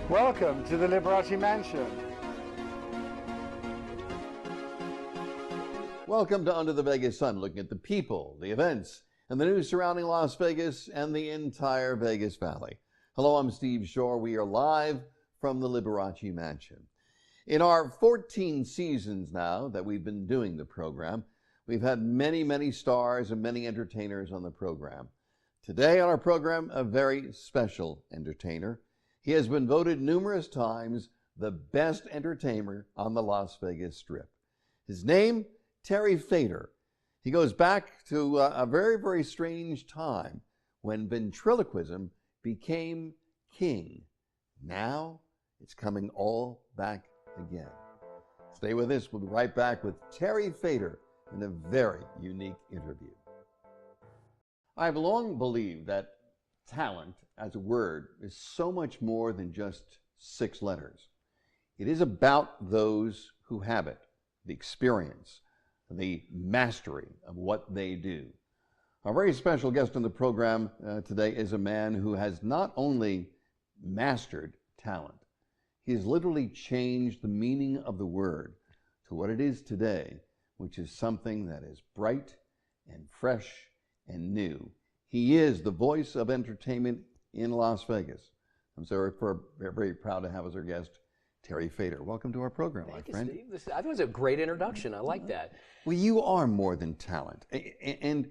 Welcome to the Liberace Mansion. Welcome to Under the Vegas Sun, looking at the people, the events, and the news surrounding Las Vegas and the entire Vegas Valley. Hello, I'm Steve Shore. We are live from the Liberace Mansion. In our 14 seasons now that we've been doing the program, we've had many stars and many entertainers on the program. Today on our program, a very special entertainer. He has been voted numerous times the best entertainer on the Las Vegas Strip. His name, Terry Fator. He goes back to a very strange time when ventriloquism became king. Now it's coming all back again. Stay with us. We'll be right back with Terry Fator in a very unique interview. I've long believed that talent as a word is so much more than just 6 letters. It is about those who have it, the experience, the mastery of what they do. Our very special guest on the program today is a man who has not only mastered talent, he has literally changed the meaning of the word to what it is today, which is something that is bright and fresh and new. He is the voice of entertainment in Las Vegas. I'm very proud to have as our guest Terry Fator. Welcome to our program, my friend. Thank you, Steve. I thought it was a great introduction. I like that. Well, you are more than talent. And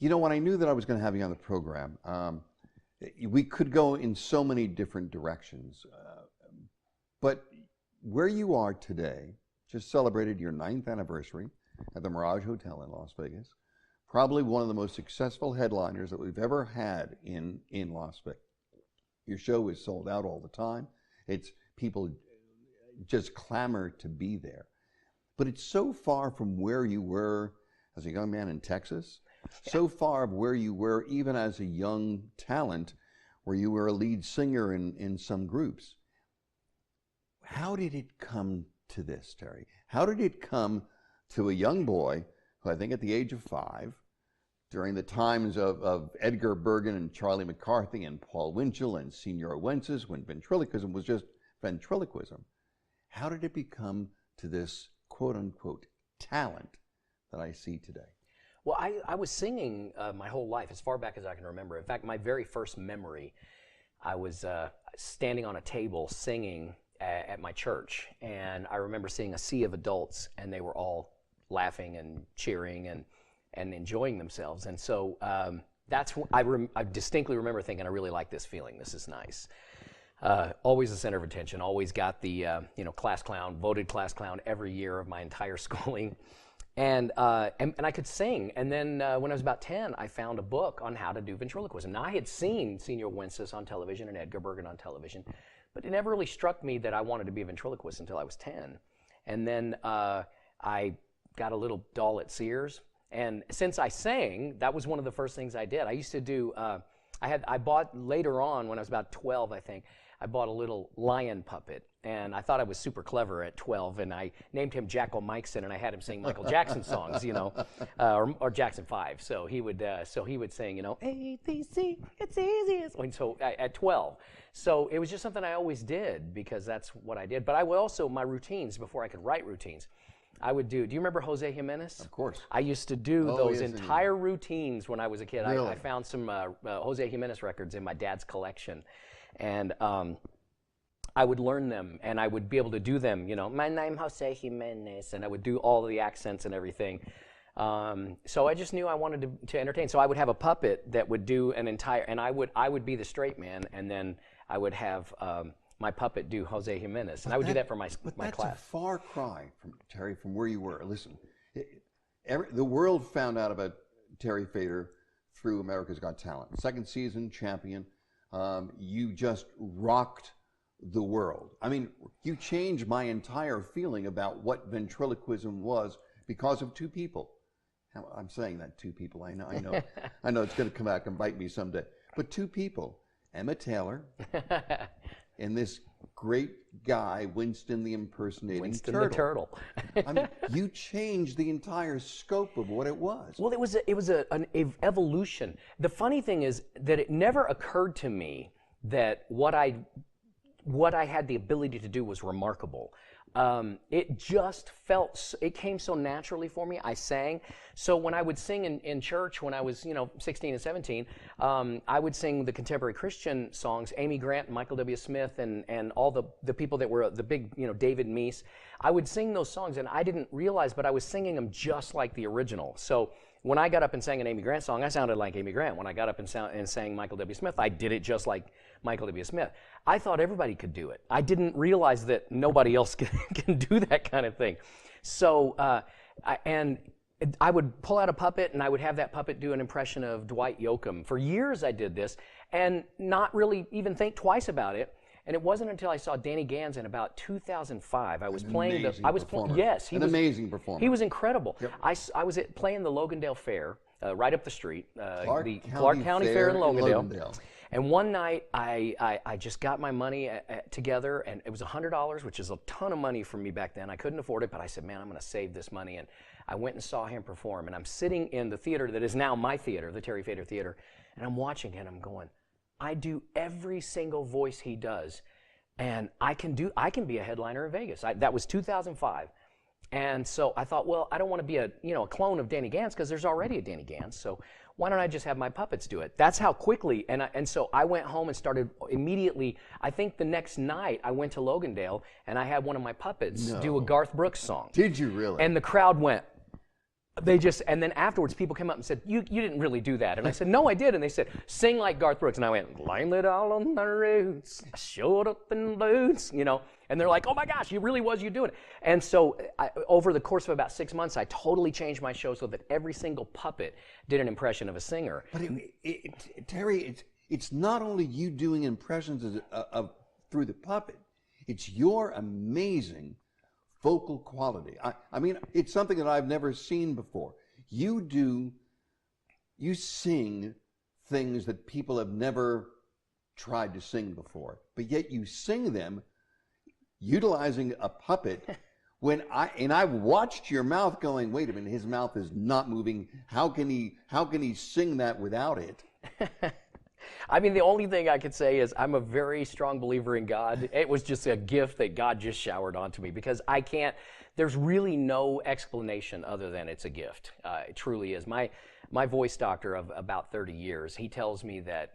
you know, when I knew that I was going to have you on the program, we could go in so many different directions. But where you are today, just celebrated your 9th anniversary at the Mirage Hotel in Las Vegas. Probably one of the most successful headliners that we've ever had in Las Vegas. Your show is sold out all the time. It's people just clamor to be there. But it's so far from where you were as a young man in Texas, so far of where you were even as a young talent, where you were a lead singer in some groups. How did it come to this, Terry? How did it come to a young boy who I think at the age of 5, during the times of Edgar Bergen and Charlie McCarthy and Paul Winchell and Senor Wences, when ventriloquism was just ventriloquism, how did it become to this quote-unquote talent that I see today? Well, I was singing my whole life, as far back as I can remember. In fact, my very first memory, I was standing on a table singing at my church, and I remember seeing a sea of adults, and they were all laughing and cheering and enjoying themselves. And so that's when I distinctly remember thinking, I really like this feeling. This is nice. Always the center of attention. Always got the class clown, voted class clown every year of my entire schooling, and I could sing. And then when I was about 10, I found a book on how to do ventriloquism. Now I had seen Senor Wences on television and Edgar Bergen on television, but it never really struck me that I wanted to be a ventriloquist until I was 10. And then I got a little doll at Sears, and since I sang, that was one of the first things I did. I used to do, I bought later on, when I was about 12, I think, I bought a little lion puppet, and I thought I was super clever at 12, and I named him Jackal Mikeson, and I had him sing Michael Jackson songs, or Jackson 5. So he would sing, A, B, C, it's easy. And so at 12. So it was just something I always did because that's what I did. But I would also, my routines, before I could write routines, I would do you remember Jose Jimenez? Of course. I used to do those entire routines when I was a kid. Really? I found some Jose Jimenez records in my dad's collection. And I would learn them, and I would be able to do them, my name Jose Jimenez, and I would do all the accents and everything. So I just knew I wanted to entertain. So I would have a puppet that would do an entire, and I would be the straight man, and then I would have my puppet do Jose Jimenez, and I would do that for my class. That's a far cry, Terry, from where you were. Listen, the world found out about Terry Fator through America's Got Talent. 2nd season champion. You just rocked the world. I mean, you changed my entire feeling about what ventriloquism was because of 2 people. I'm saying that 2 people. I know it's going to come back and bite me someday. But 2 people, Emma Taylor, and this great guy, Winston the impersonating Winston turtle. the turtle. I mean, you changed the entire scope of what it was. Well, it was an evolution. The funny thing is that it never occurred to me that what I what I had the ability to do was remarkable. It just it came so naturally for me. I sang. So when I would sing in church when I was, 16 and 17, I would sing the contemporary Christian songs, Amy Grant and Michael W. Smith and all the people that were the big, David Meese. I would sing those songs and I didn't realize, but I was singing them just like the original. So when I got up and sang an Amy Grant song, I sounded like Amy Grant. When I got up and sang Michael W. Smith, I did it just like Michael W. Smith. I thought everybody could do it. I didn't realize that nobody else can do that kind of thing. So, I would pull out a puppet and I would have that puppet do an impression of Dwight Yoakam. For years I did this and not really even think twice about it. And it wasn't until I saw Danny Gans in about 2005. I was playing yes, he was an amazing performer. He was incredible. Yep. I was playing the Logandale Fair, right up the street, the Clark County Fair in Logandale. And one night I just got my money together, and it was $100, which is a ton of money for me back then. I couldn't afford it, but I said, man, I'm going to save this money. And I went and saw him perform. And I'm sitting in the theater that is now my theater, the Terry Fator Theater, and I'm watching it. I'm going, I do every single voice he does, and I can be a headliner in Vegas. That was 2005, and so I thought, well, I don't want to be a clone of Danny Gans because there's already a Danny Gans. So why don't I just have my puppets do it? That's how quickly. And so I went home and started immediately. I think the next night I went to Logandale and I had one of my puppets do a Garth Brooks song. Did you really? And the crowd went. And then afterwards, people came up and said, you didn't really do that. And I said, no, I did. And they said, sing like Garth Brooks. And I went, line it all on the roots, I showed up in boots, And they're like, oh my gosh, you really was you doing it. And so over the course of about 6 months, I totally changed my show so that every single puppet did an impression of a singer. But Terry, it's not only you doing impressions through the puppet. It's your amazing vocal quality. I mean, it's something that I've never seen before. You sing things that people have never tried to sing before, but yet you sing them utilizing a puppet. I watched your mouth going, wait a minute, his mouth is not moving. How can he sing that without it? I mean, the only thing I could say is I'm a very strong believer in God. It was just a gift that God just showered onto me because there's really no explanation other than it's a gift. It truly is. My voice doctor of about 30 years, he tells me that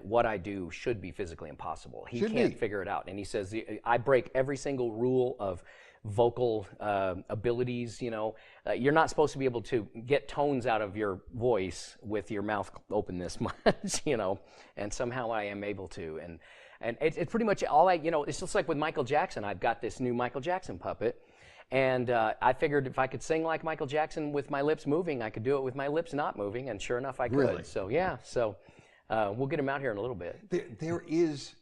what I do should be physically impossible. He can't figure it out. And he says, I break every single rule of vocal abilities. You're not supposed to be able to get tones out of your voice with your mouth open this much, and somehow I am able to. And it's pretty much all it's just like with Michael Jackson. I've got this new Michael Jackson puppet, and I figured if I could sing like Michael Jackson with my lips moving, I could do it with my lips not moving, and sure enough, I could. Really? So yeah, we'll get him out here in a little bit. There is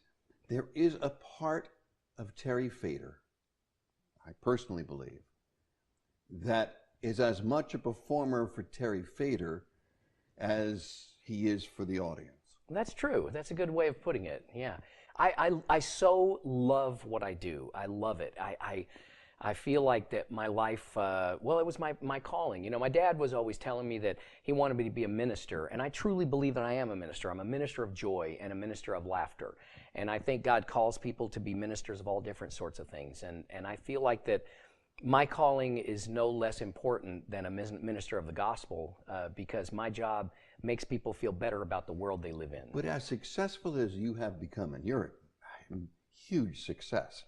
a part of Terry Fator, I personally believe, that is as much a performer for Terry Fator as he is for the audience. That's true. That's a good way of putting it. Yeah. I so love what I do. I love it. I feel like that my life, it was my calling. My dad was always telling me that he wanted me to be a minister, and I truly believe that I am a minister. I'm a minister of joy and a minister of laughter. And I think God calls people to be ministers of all different sorts of things. And I feel like that my calling is no less important than a minister of the gospel because my job makes people feel better about the world they live in. But as successful as you have become, and you're a huge success,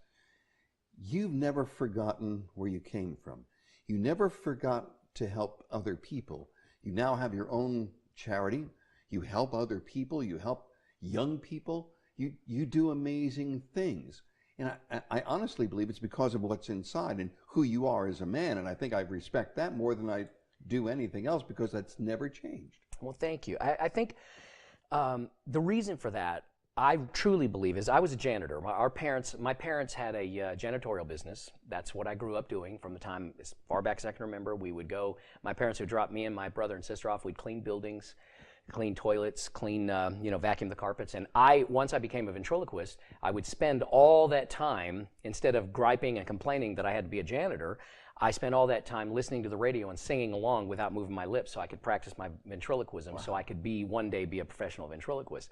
you've never forgotten where you came from. You never forgot to help other people. You now have your own charity. You help other people. You help young people. You do amazing things. And I honestly believe it's because of what's inside and who you are as a man. And I think I respect that more than I do anything else because that's never changed. Well, thank you. I think the reason for that, I truly believe, is I was a janitor. My parents had a janitorial business. That's what I grew up doing from the time, as far back as I can remember. We would go, my parents would drop me and my brother and sister off. We'd clean buildings, clean toilets, vacuum the carpets. And once I became a ventriloquist, I would spend all that time, instead of griping and complaining that I had to be a janitor, I spent all that time listening to the radio and singing along without moving my lips so I could practice my ventriloquism. Wow. So I could one day be a professional ventriloquist.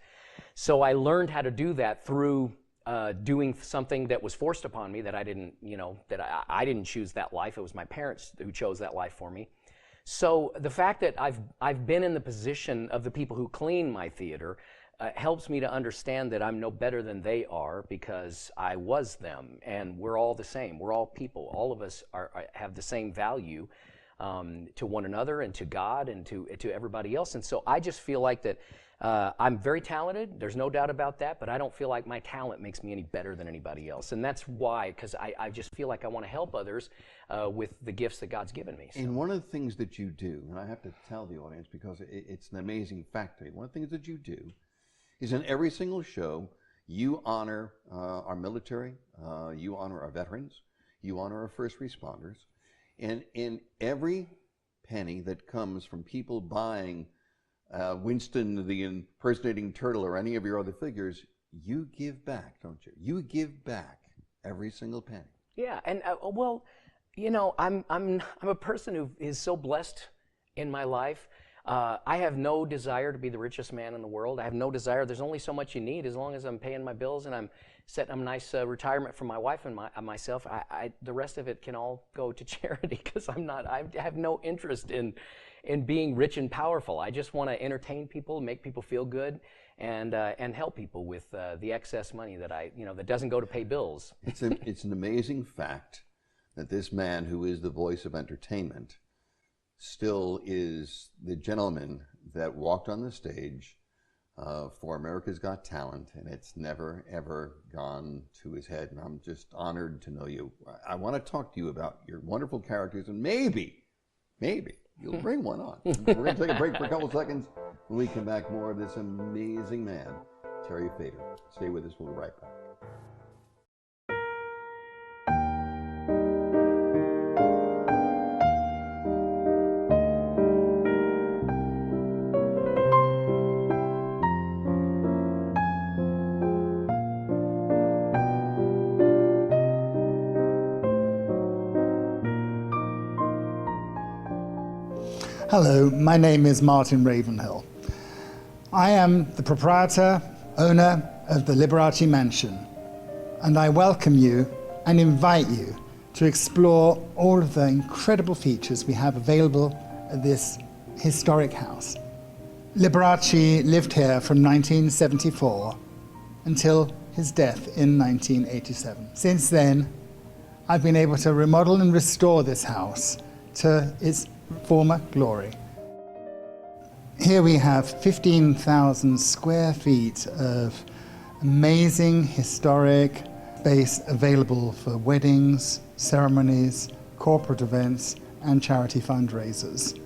So I learned how to do that through doing something that was forced upon me that I didn't, that I didn't choose that life. It was my parents who chose that life for me. So the fact that I've been in the position of the people who clean my theater helps me to understand that I'm no better than they are, because I was them, and we're all the same. We're all people. All of us have the same value to one another and to God and to everybody else. And so I just feel like that I'm very talented. There's no doubt about that, but I don't feel like my talent makes me any better than anybody else. And that's why, because I just feel like I want to help others with the gifts that God's given me. So. And one of the things that you do, and I have to tell the audience because it's an amazing fact to me, one of the things that you do is in every single show, you honor our military, you honor our veterans, you honor our first responders, and in every penny that comes from people buying Winston the impersonating turtle or any of your other figures, you give back, don't you? You give back every single penny. Yeah, and well, I'm a person who is so blessed in my life. I have no desire to be the richest man in the world. I have no desire. There's only so much you need as long as I'm paying my bills and I'm setting up a nice retirement for my wife and myself. The rest of it can all go to charity, because I have no interest in being rich and powerful. I just want to entertain people, make people feel good, and help people with the excess money that that doesn't go to pay bills. It's an amazing fact that this man, who is the voice of entertainment, still is the gentleman that walked on the stage for America's Got Talent, and it's never, ever gone to his head. And I'm just honored to know you. I want to talk to you about your wonderful characters, and maybe you'll bring one on. We're going to take a break for a couple seconds. When we come back, more of this amazing man, Terry Fator. Stay with us. We'll be right back. Hello, my name is Martin Ravenhill. I am the proprietor, owner of the Liberace Mansion, and I welcome you and invite you to explore all of the incredible features we have available at this historic house. Liberace lived here from 1974 until his death in 1987. Since then, I've been able to remodel and restore this house to its former glory. Here we have 15,000 square feet of amazing historic space available for weddings, ceremonies, corporate events, and charity fundraisers.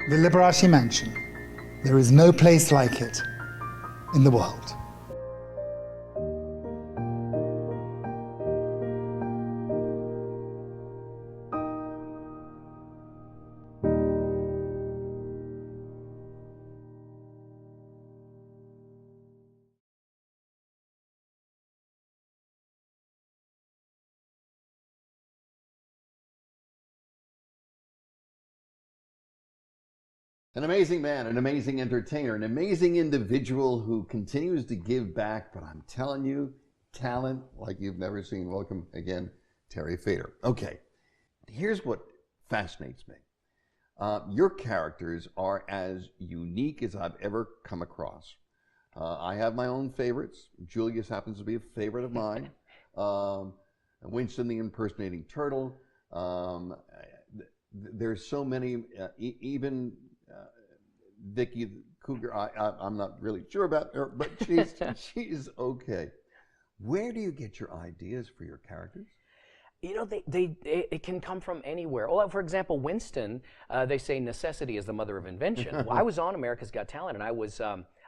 The Liberace Mansion. There is no place like it in the world. An amazing man, an amazing entertainer, an amazing individual who continues to give back, but I'm telling you, talent like you've never seen. Welcome again, Terry Fator. Okay, here's what fascinates me. Your characters are as unique as I've ever come across. I have my own favorites. Julius happens to be a favorite of mine. Winston the impersonating turtle. There's so many, even Vicky the Cougar, I'm not really sure about her, but she's okay. Where do you get your ideas for your characters? You know, it can come from anywhere. Well, for example, Winston, they say necessity is the mother of invention. Well, I was on America's Got Talent, and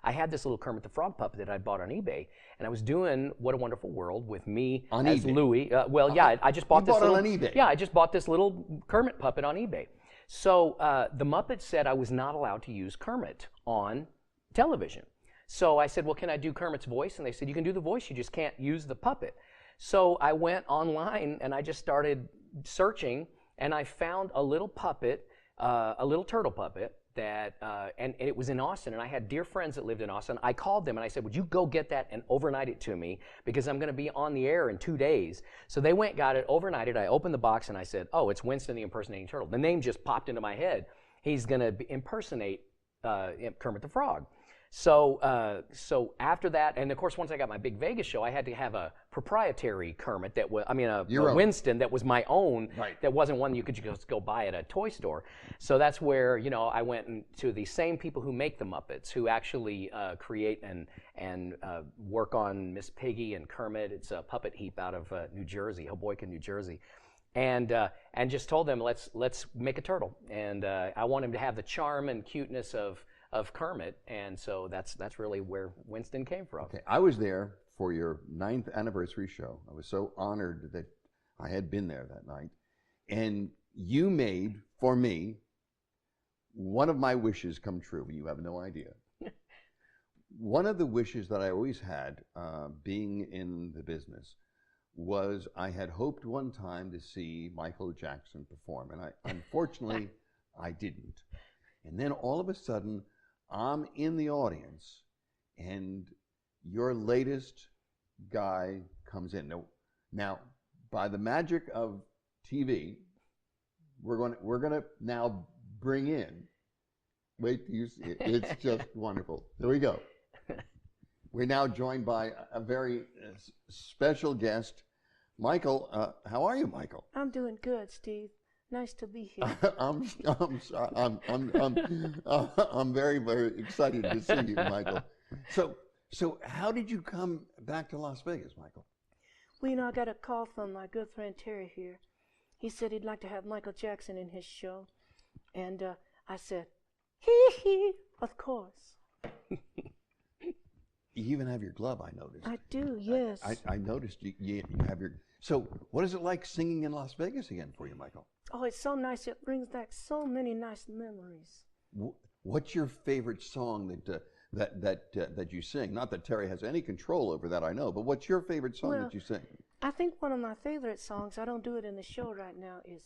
I had this little Kermit the Frog puppet that I'd bought on eBay, and I was doing What a Wonderful World with me on as eBay. Louie. I just bought You this bought it little, on eBay? Yeah, I just bought this little Kermit puppet on eBay. So the Muppets said I was not allowed to use Kermit on television. So I said, well, can I do Kermit's voice? And they said, you can do the voice, you just can't use the puppet. So I went online and I just started searching, and I found a little puppet, a little turtle puppet that, and it was in Austin, and I had dear friends that lived in Austin. I called them and I said, would you go get that and overnight it to me, because I'm going to be on the air in 2 days. So they went, got it, overnighted. I opened the box and I said, oh, it's Winston the Impersonating Turtle. The name just popped into my head. He's going to impersonate Kermit the Frog. So so after that, and of course, once I got my big Vegas show, I had to have a proprietary Kermit that was, a Winston that was my own, right. That wasn't one you could just go buy at a toy store. So that's where, I went to the same people who make the Muppets, who actually create and work on Miss Piggy and Kermit. It's a puppet heap out of New Jersey, Hoboken, New Jersey. And just told them, let's make a turtle. And I want him to have the charm and cuteness of Kermit, and so that's really where Winston came from. Okay, I was there for your 9th anniversary show. I was so honored that I had been there that night, and you made for me one of my wishes come true. You have no idea. One of the wishes that I always had, being in the business, was I had hoped one time to see Michael Jackson perform, and unfortunately I didn't. And then all of a sudden, I'm in the audience, and your latest guy comes in. Now, by the magic of TV, we're gonna now bring in. Wait, you see it. It's just wonderful. There we go. We're now joined by a very special guest, Michael. How are you, Michael? I'm doing good, Steve. Nice to be here. I'm very, very excited to see you, Michael. So how did you come back to Las Vegas, Michael? Well, I got a call from my good friend Terry here. He said he'd like to have Michael Jackson in his show. And I said, hee, of course. You even have your glove, I noticed. I do, yes. I noticed you have your... So what is it like singing in Las Vegas again for you, Michael? Oh, it's so nice. It brings back so many nice memories. What's your favorite song that you sing? Not that Terry has any control over that, I know, but what's your favorite song that you sing? I think one of my favorite songs, I don't do it in the show right now, is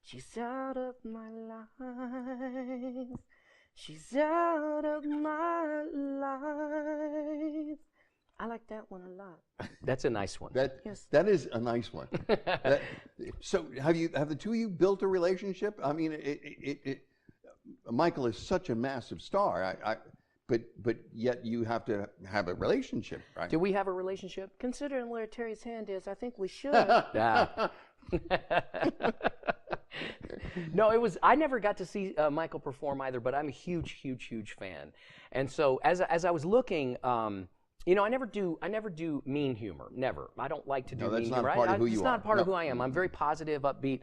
She's Out of My Life. She's out of my life. I like that one a lot. That's a nice one. Yes. That is a nice one. So have the two of you built a relationship? I mean, Michael is such a massive star, but yet you have to have a relationship, right? Do we have a relationship? Considering where Terry's hand is, I think we should. Yeah. No, I never got to see Michael perform either, but I'm a huge fan. And so as I was looking, I never do mean humor. Never. I don't like to do mean humor. No, that's not part of who you are. It's not part of who I am. I'm very positive, upbeat.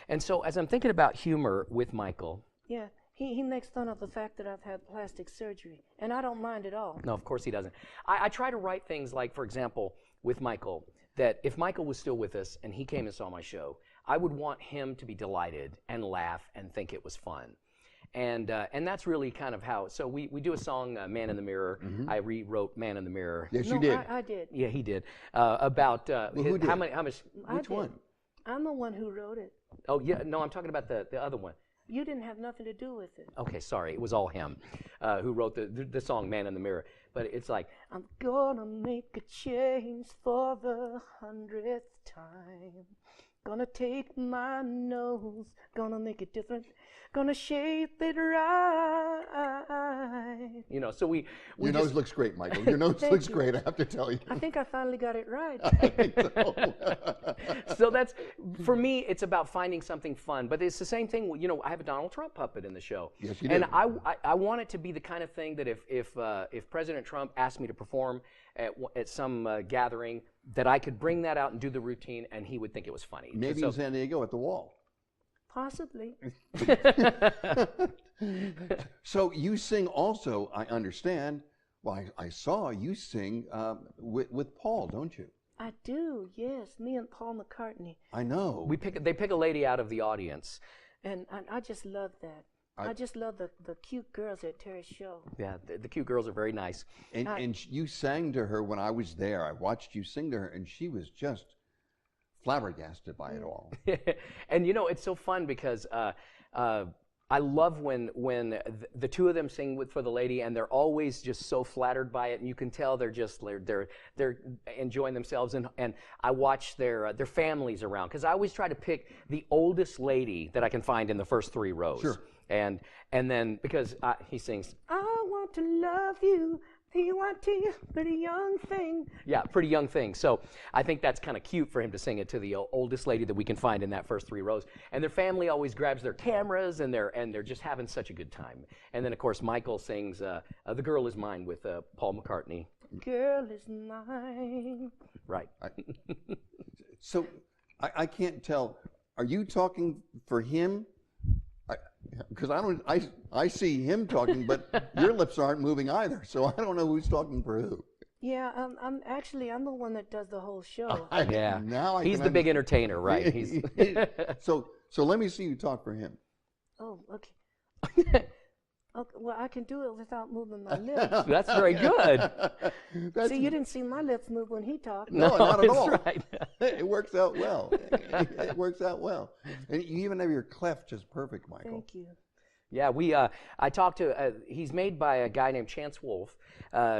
And so as I'm thinking about humor with Michael. Yeah, he makes fun of the fact that I've had plastic surgery, and I don't mind at all. No, of course he doesn't. I try to write things like, for example, with Michael, that if Michael was still with us and he came and saw my show, I would want him to be delighted and laugh and think it was fun. And that's really kind of how. So we do a song, "Man in the Mirror." Mm-hmm. I rewrote "Man in the Mirror." Yes, you did. I did. Yeah, he did. About who did? how much? Which one? I'm the one who wrote it. Oh yeah, no, I'm talking about the other one. You didn't have nothing to do with it. Okay, sorry, it was all him who wrote the song "Man in the Mirror." But it's like, I'm gonna make a change for the 100th time. Gonna take my nose, gonna make it different, gonna shape it right. So your nose looks great, Michael. Your nose looks great, I have to tell you. I think I finally got it right. I think so. So that's, for me, it's about finding something fun. But it's the same thing, I have a Donald Trump puppet in the show. Yes, you do. And I want it to be the kind of thing that if President Trump asked me to perform at some gathering, that I could bring that out and do the routine, and he would think it was funny. Maybe in San Diego at the Wall. Possibly. So you sing also, I understand. Well, I saw you sing with Paul, don't you? I do, yes. Me and Paul McCartney. I know. They pick a lady out of the audience. And I just love that. I just love the cute girls at Terry's show. Yeah, the cute girls are very nice. And you sang to her when I was there. I watched you sing to her, and she was just flabbergasted by it all. And you know, it's so fun because I love when the two of them sing for the lady, and they're always just so flattered by it, and you can tell they're enjoying themselves. And I watch their families around, because I always try to pick the oldest lady that I can find in the first 3 rows. Sure. And then because he sings, I want to love you. You want to, pretty young thing. Yeah, pretty young thing. So I think that's kind of cute for him to sing it to the oldest lady that we can find in that first 3 rows. And their family always grabs their cameras, and they're just having such a good time. And then of course Michael sings "The Girl Is Mine" with Paul McCartney. Girl is mine. Right. So I can't tell. Are you talking for him? Because I see him talking, but your lips aren't moving either, so I don't know who's talking for who. Yeah, I'm the one that does the whole show. Yeah. Now he's the big entertainer, right? He's so let me see you talk for him. Oh, okay. Okay, well, I can do it without moving my lips. That's very good. See, you didn't see my lips move when he talked. No, not at all. Right. It works out well. It works out well. And you even have your clef just perfect, Michael. Thank you. Yeah, I talked to. He's made by a guy named Chance Wolf.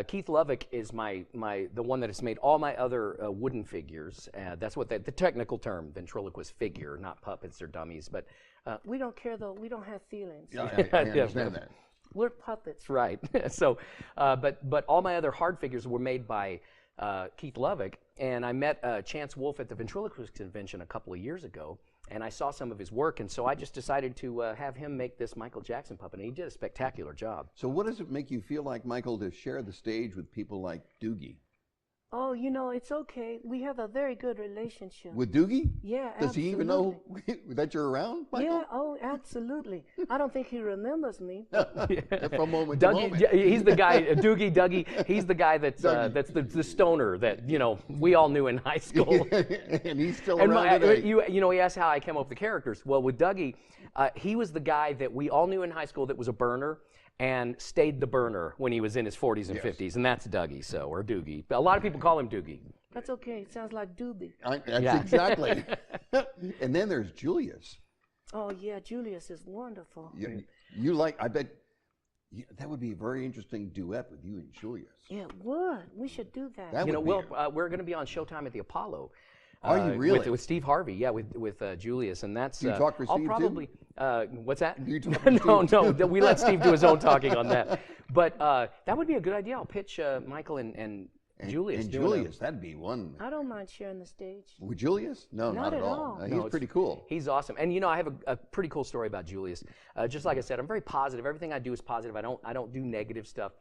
Keith Lovick is the one that has made all my other wooden figures. That's what the technical term, ventriloquist figure, not puppets or dummies. But we don't care though. We don't have feelings. Yeah, I understand that. We're puppets. Right. So, but all my other hard figures were made by Keith Lovick, and I met Chance Wolf at the Ventriloquist Convention a couple of years ago, and I saw some of his work, and so I just decided to have him make this Michael Jackson puppet, and he did a spectacular job. So what does it make you feel like, Michael, to share the stage with people like Doogie? Oh, it's okay. We have a very good relationship. With Doogie? Yeah, Does he even know that you're around, Michael? Yeah, oh, absolutely. I don't think he remembers me. From moment Dougie, to moment. he's the guy, Dougie, he's the guy that's the stoner that, we all knew in high school. And he's still And around today. he asked how I came up with the characters. Well, with Dougie, he was the guy that we all knew in high school that was a burner and stayed the burner when he was in his 40s and 50s, and that's Dougie, or Doogie. A lot of people call him Doogie. That's okay. It sounds like Doobie. That's exactly. And then there's Julius. Oh, yeah, Julius is wonderful. I bet that would be a very interesting duet with you and Julius. Yeah, it would. We should do that. We're going to be on Showtime at the Apollo. Are you really? With Steve Harvey, yeah, with Julius, and that's. Do you talk for Steve probably. What's that? Do you talk for No. We let Steve do his own talking on that. But that would be a good idea. I'll pitch Michael and Julius. And Julius, that'd be one. I don't mind sharing the stage. With Julius? No, not at all. He's pretty cool. He's awesome, and I have a pretty cool story about Julius. Just like I said, I'm very positive. Everything I do is positive. I don't do negative stuff.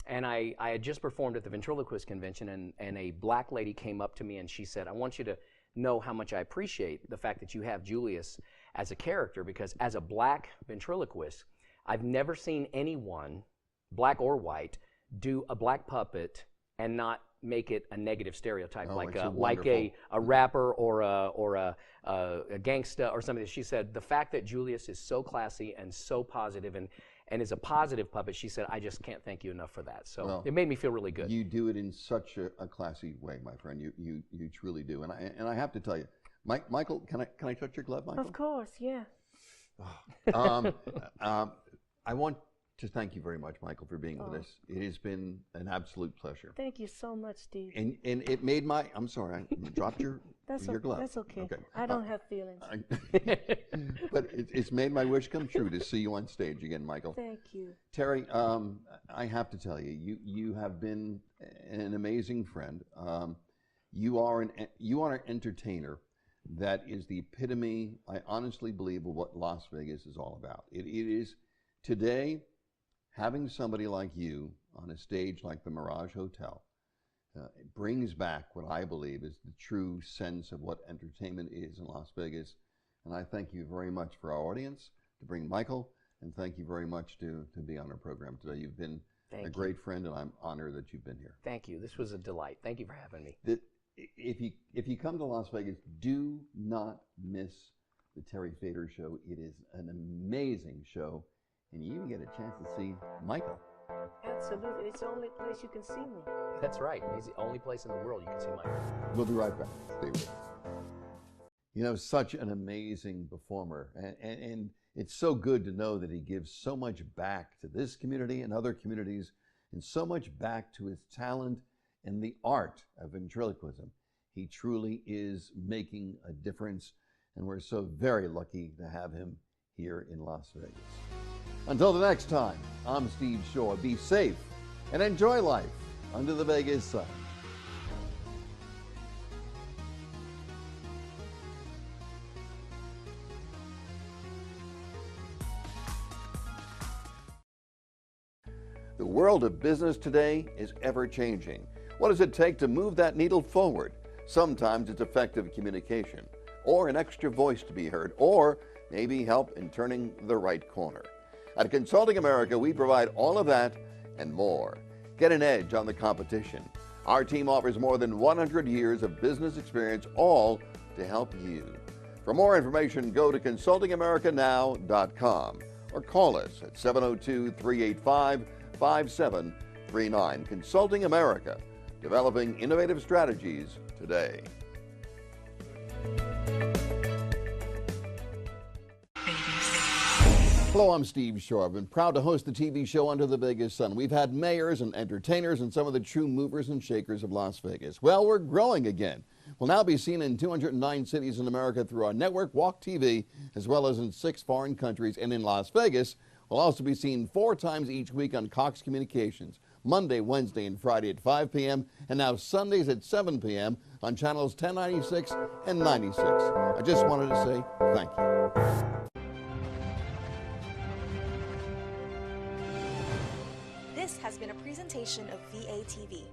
And I had just performed at the Ventriloquist Convention, and a black lady came up to me and she said, "I want you to know how much I appreciate the fact that you have Julius as a character, because as a black ventriloquist, I've never seen anyone, black or white, do a black puppet and not make it a negative stereotype, like a rapper or a gangsta or something." She said the fact that Julius is so classy and so positive and is a positive puppet, she said, "I just can't thank you enough for that." So it made me feel really good. You do it in such a classy way, my friend. You truly do. And I have to tell you, Michael, can I touch your glove, Michael? Of course, yeah. I want to thank you very much, Michael, for being with us. It has been an absolute pleasure. Thank you so much, Steve. And it made I'm sorry, I dropped your glove. That's okay. I don't have feelings. But it's made my wish come true to see you on stage again, Michael. Thank you. Terry, I have to tell you, you have been an amazing friend. You are an entertainer that is the epitome, I honestly believe, of what Las Vegas is all about. It is today, having somebody like you on a stage like the Mirage Hotel It brings back what I believe is the true sense of what entertainment is in Las Vegas. And I thank you very much for our audience to bring Michael, and thank you very much to be on our program today. You've been a great friend, and I'm honored that you've been here. Thank you. This was a delight. Thank you for having me. If you come to Las Vegas, do not miss the Terry Fator show. It is an amazing show, and you even get a chance to see Michael. Absolutely. It's the only place you can see me. That's right. He's the only place in the world you can see Michael. We'll be right back. Stay with us. You know, such an amazing performer, and it's so good to know that he gives so much back to this community and other communities, and so much back to his talent and the art of ventriloquism. He truly is making a difference, and we're so very lucky to have him here in Las Vegas. Until the next time, I'm Steve Shore. Be safe and enjoy life under the Vegas sun. The world of business today is ever-changing. What does it take to move that needle forward? Sometimes it's effective communication, or an extra voice to be heard, or maybe help in turning the right corner. At Consulting America, we provide all of that and more. Get an edge on the competition. Our team offers more than 100 years of business experience, all to help you. For more information, go to consultingamericanow.com or call us at 702-385-5739. Consulting America, developing innovative strategies today. Hello, I'm Steve Shore. I've been proud to host the TV show Under the Vegas Sun. We've had mayors and entertainers and some of the true movers and shakers of Las Vegas. Well, we're growing again. We'll now be seen in 209 cities in America through our network, Walk TV, as well as in 6 foreign countries. And in Las Vegas, we'll also be seen 4 times each week on Cox Communications, Monday, Wednesday, and Friday at 5 p.m., and now Sundays at 7 p.m. on channels 1096 and 96. I just wanted to say thank you. This has been a presentation of VATV.